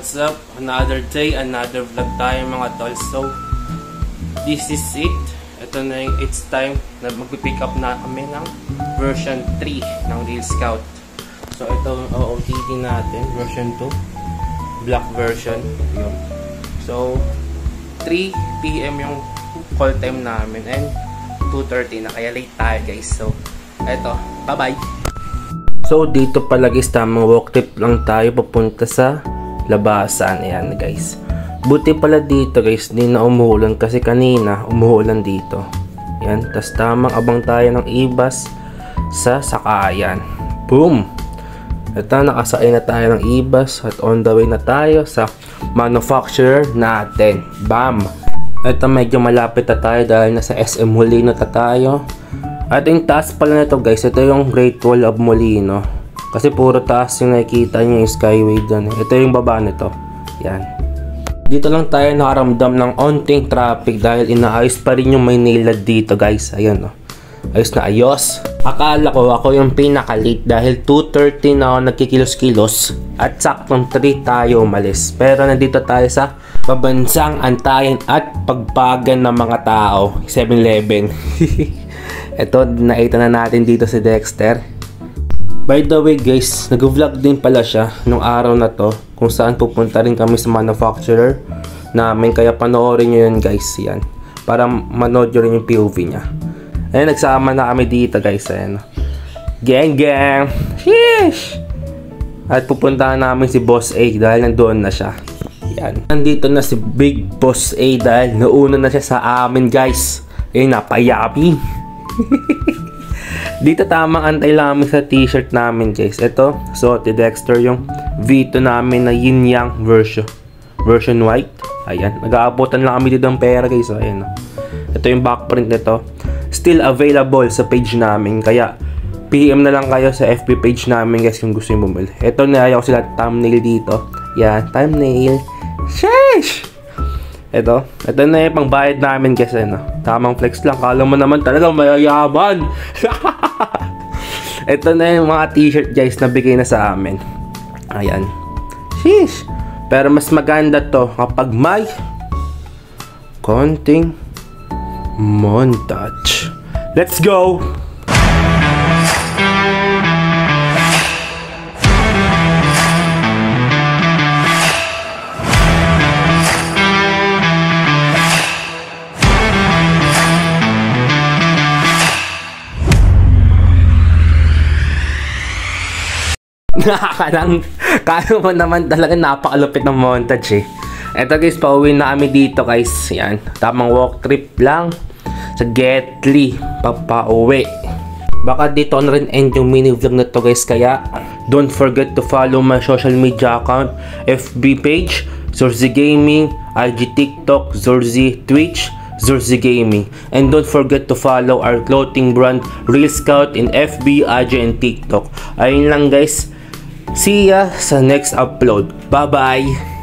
what's up? Another day, another vlog tayo mga tol. So, this is it. Ito na yung it's time na mag-pick up na kami ng version 3 ng Real Scout. So, ito ang OOTD natin, version 2, black version. Yun. So, 3 PM yung call time namin and 2:30 na, kaya late tayo guys. So, ito, bye-bye! So, dito pala guys, tamang walk trip lang tayo papunta sa labasan. Ayan guys. Buti pala dito guys, di na umuulan kasi kanina umuulan dito. Ayan. Tas tamang abang tayo ng ibas sa sakayan. Boom! Ito, nakasakay na tayo ng ibas at on the way na tayo sa manufacturer natin. Bam! Ito, medyo malapit na tayo dahil nasa SM Molino na tayo. At yung taas pala nito guys, ito yung Great Wall of Molino. Kasi puro taas yung nakikita nyo, yung skyway dun. Ito yung baba nito. Yan. Dito lang tayo nakaramdam ng onting traffic dahil inaayos pa rin yung Maynila dito guys. Ayan o. Ayos na ayos. Akala ko ako yung pinaka-late dahil 2:30 na ako nagkikilos-kilos. At saktong 3 tayo umalis. Pero nandito tayo sa pabansang antayan at pagpagan ng mga tao. 7-Eleven. Ito, nakita na natin dito si Dexter. By the way guys, nag-vlog din pala siya nung araw na to kung saan pupunta rin kami sa manufacturer namin, kaya panoorin nyo yun guys, yan, para manood nyo rin yung POV niya. Ayun, nagsama na kami dito guys, ayan, gang gang, sheesh! At pupuntahan namin si Boss A dahil nandoon na siya. Yan, nandito na si Big Boss A dahil nauna na siya sa amin guys. Ayun, napayami. Dito tamang antay lang sa t-shirt namin guys. Ito, so Dexter yung V2 namin na yin yang version white. Ayan, nag-aabotan lang kami dito ng pera guys. So, ayan. Ito yung backprint nito. Still available sa page namin, kaya PM na lang kayo sa FB page namin guys kung gusto nyo bumili. Ito, nilagay ko sila thumbnail dito. Yan, thumbnail. Sheesh! Ito na yung pangbayad namin guys, ano. Tamang flex lang, kala mo naman talagang mayayaman. Ito na yung mga t-shirt guys na bigay na sa amin. Ayan. Sheesh. Pero mas maganda to kapag may konting montage. Let's go! Kaya mo naman talaga napakalupit ng montage eh. Eto guys, pauwi na kami dito guys. Yan, tamang walk trip lang sa Getly, papauwi. Baka dito na rin end yung mini vlog na to guys, kaya don't forget to follow my social media account, FB page, Zorzi Gaming, IG TikTok, Zorzi Twitch, Zorzi Gaming. And don't forget to follow our clothing brand, Real Scout, in FB, IG, and TikTok. Ayun lang guys. See ya sa next upload. Bye-bye!